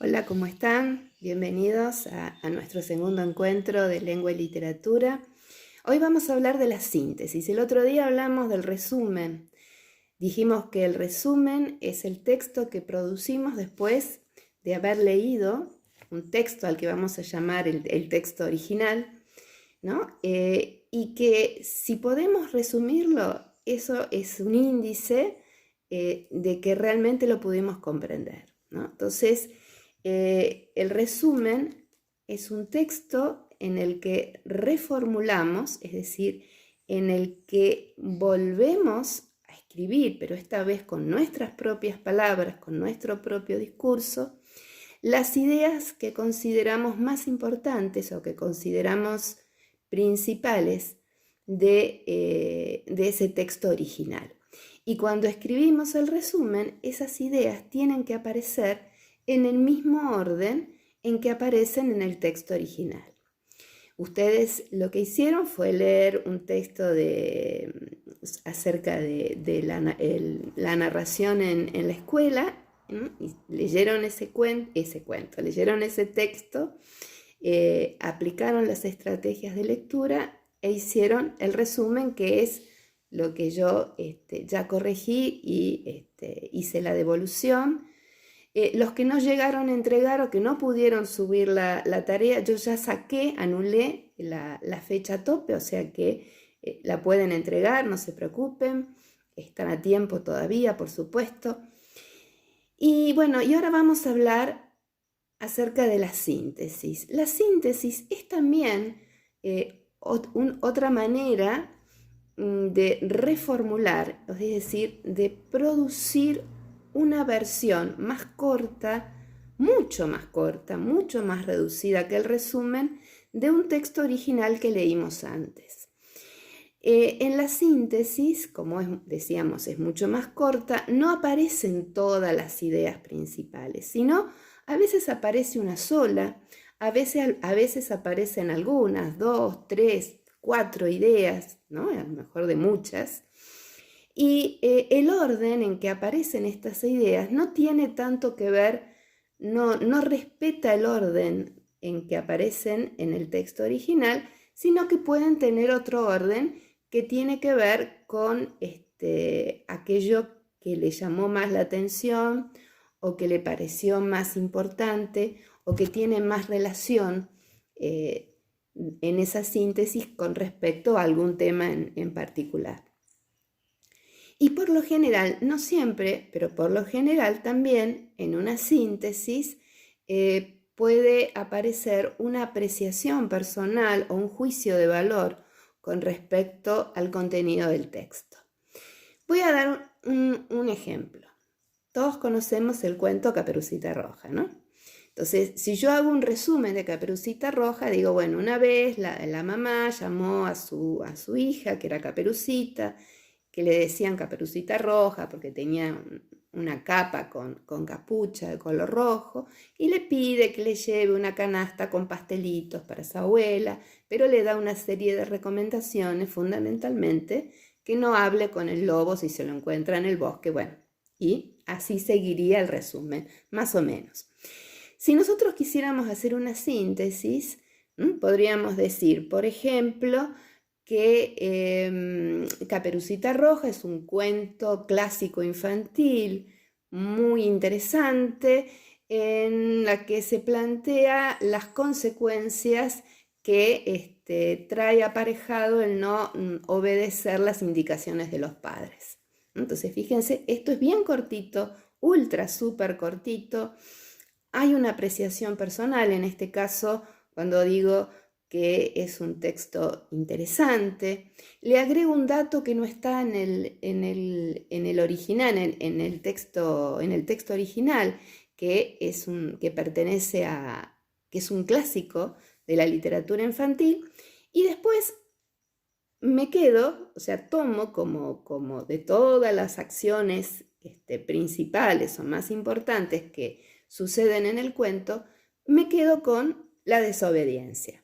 Hola, ¿cómo están? Bienvenidos a nuestro segundo encuentro de lengua y literatura. Hoy vamos a hablar de la síntesis. El otro día hablamos del resumen. Dijimos que el resumen es el texto que producimos después de haber leído un texto al que vamos a llamar el texto original, ¿no? Y que si podemos resumirlo, eso es un índice de que realmente lo pudimos comprender, ¿no? Entonces, el resumen es un texto en el que reformulamos, es decir, en el que volvemos a escribir, pero esta vez con nuestras propias palabras, con nuestro propio discurso, las ideas que consideramos más importantes o que consideramos principales de ese texto original. Y cuando escribimos el resumen, esas ideas tienen que aparecer en el mismo orden en que aparecen en el texto original. Ustedes lo que hicieron fue leer un texto acerca de la narración en la escuela, ¿no? Y leyeron ese cuento, leyeron ese texto, aplicaron las estrategias de lectura e hicieron el resumen, que es lo que yo ya corregí y hice la devolución. Los que no llegaron a entregar o que no pudieron subir la tarea, yo ya saqué, anulé la fecha tope, o sea que la pueden entregar, no se preocupen, están a tiempo todavía, por supuesto. Y bueno, y ahora vamos a hablar acerca de la síntesis. La síntesis es también otra manera de reformular, es decir, de producir una versión más corta, mucho más reducida que el resumen de un texto original que leímos antes. En la síntesis, como decíamos, es mucho más corta, no aparecen todas las ideas principales, sino a veces aparece una sola, a veces aparecen algunas, 2, 3, 4 ideas, ¿no? A lo mejor de muchas. Y el orden en que aparecen estas ideas no tiene tanto que ver, no respeta el orden en que aparecen en el texto original, sino que pueden tener otro orden que tiene que ver con aquello que le llamó más la atención o que le pareció más importante o que tiene más relación en esa síntesis con respecto a algún tema en particular. Y por lo general, no siempre, pero por lo general también en una síntesis puede aparecer una apreciación personal o un juicio de valor con respecto al contenido del texto. Voy a dar un ejemplo. Todos conocemos el cuento Caperucita Roja, ¿no? Entonces, si yo hago un resumen de Caperucita Roja, digo, bueno, una vez la mamá llamó a su hija, que era Caperucita, que le decían Caperucita Roja porque tenía una capa con capucha de color rojo, y le pide que le lleve una canasta con pastelitos para su abuela, pero le da una serie de recomendaciones, fundamentalmente, que no hable con el lobo si se lo encuentra en el bosque. Bueno, y así seguiría el resumen, más o menos. Si nosotros quisiéramos hacer una síntesis, podríamos decir, por ejemplo, que Caperucita Roja es un cuento clásico infantil muy interesante en la que se plantea las consecuencias que trae aparejado el no obedecer las indicaciones de los padres. Entonces, fíjense, esto es bien cortito, ultra, súper cortito. Hay una apreciación personal, en este caso, cuando digo que es un texto interesante. Le agrego un dato que no está en el original, en el texto original, que es que es un clásico de la literatura infantil, y después me quedo, o sea, tomo como de todas las acciones principales o más importantes que suceden en el cuento, me quedo con la desobediencia.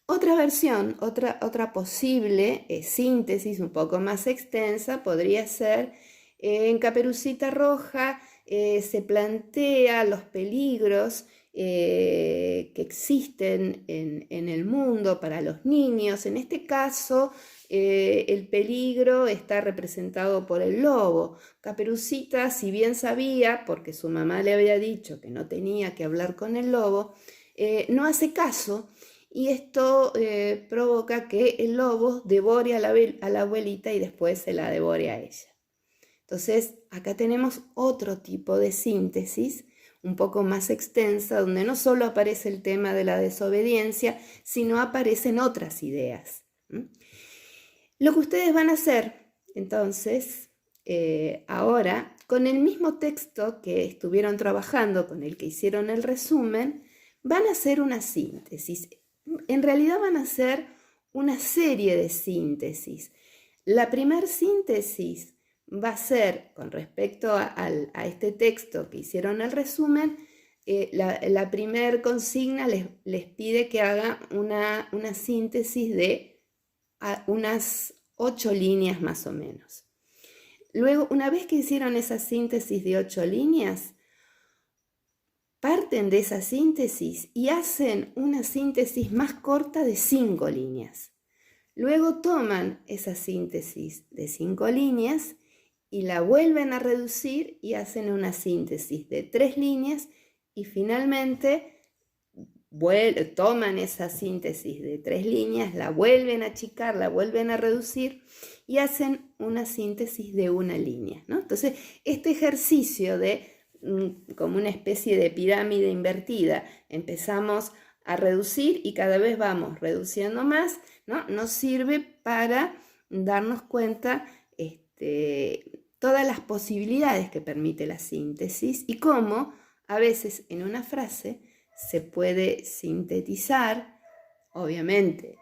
Otra versión, otra posible síntesis un poco más extensa podría ser en Caperucita Roja se plantea los peligros que existen en el mundo para los niños. En este caso, el peligro está representado por el lobo. Caperucita, si bien sabía, porque su mamá le había dicho que no tenía que hablar con el lobo, no hace caso, y esto provoca que el lobo devore a la abuelita y después se la devore a ella. Entonces, acá tenemos otro tipo de síntesis, un poco más extensa, donde no solo aparece el tema de la desobediencia, sino aparecen otras ideas. Lo que ustedes van a hacer, entonces, ahora, con el mismo texto que estuvieron trabajando, con el que hicieron el resumen, van a hacer una síntesis. En realidad van a hacer una serie de síntesis. La primera síntesis va a ser, con respecto a este texto que hicieron el resumen, la primera consigna les pide que haga una síntesis de unas 8 líneas más o menos. Luego, una vez que hicieron esa síntesis de 8 líneas, parten de esa síntesis y hacen una síntesis más corta de 5 líneas. Luego toman esa síntesis de 5 líneas y la vuelven a reducir y hacen una síntesis de 3 líneas y finalmente toman esa síntesis de 3 líneas, la vuelven a achicar, la vuelven a reducir y hacen una síntesis de 1 línea, ¿no? Entonces, este ejercicio de como una especie de pirámide invertida, empezamos a reducir y cada vez vamos reduciendo más, ¿no? Nos sirve para darnos cuenta todas las posibilidades que permite la síntesis y cómo a veces en una frase se puede sintetizar, obviamente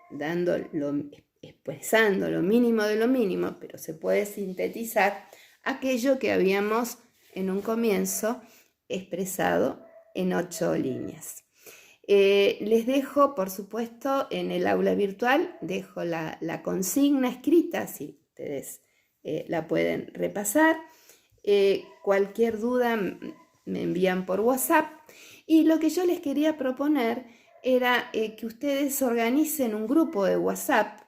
expresando lo mínimo de lo mínimo, pero se puede sintetizar aquello que habíamos en un comienzo expresado en 8 líneas. Les dejo, por supuesto, en el aula virtual, dejo la consigna escrita, si ustedes la pueden repasar. Cualquier duda me envían por WhatsApp. Y lo que yo les quería proponer era que ustedes organicen un grupo de WhatsApp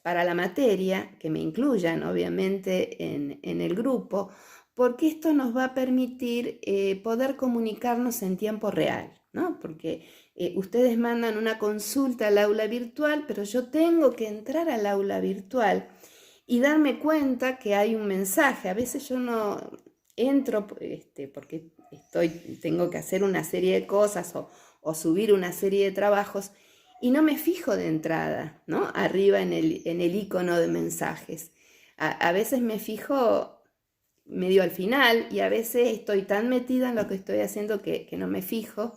para la materia, que me incluyan obviamente en el grupo, porque esto nos va a permitir poder comunicarnos en tiempo real, ¿no? Porque ustedes mandan una consulta al aula virtual, pero yo tengo que entrar al aula virtual y darme cuenta que hay un mensaje. A veces yo no entro porque tengo que hacer una serie de cosas o subir una serie de trabajos y no me fijo de entrada, ¿no? Arriba en el icono de mensajes. A veces me fijo medio al final y a veces estoy tan metida en lo que estoy haciendo que no me fijo.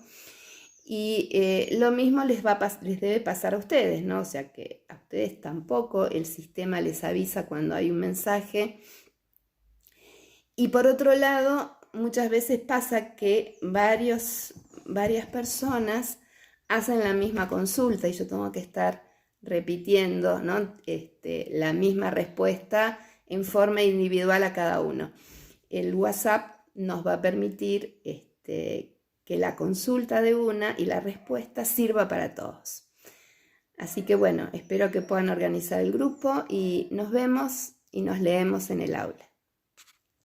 Y lo mismo les debe pasar a ustedes, ¿no? O sea que a ustedes tampoco el sistema les avisa cuando hay un mensaje. Y por otro lado, muchas veces pasa que varias personas hacen la misma consulta y yo tengo que estar repitiendo, ¿no? La misma respuesta en forma individual a cada uno. El WhatsApp nos va a permitir que la consulta de una y la respuesta sirva para todos. Así que bueno, espero que puedan organizar el grupo y nos vemos y nos leemos en el aula.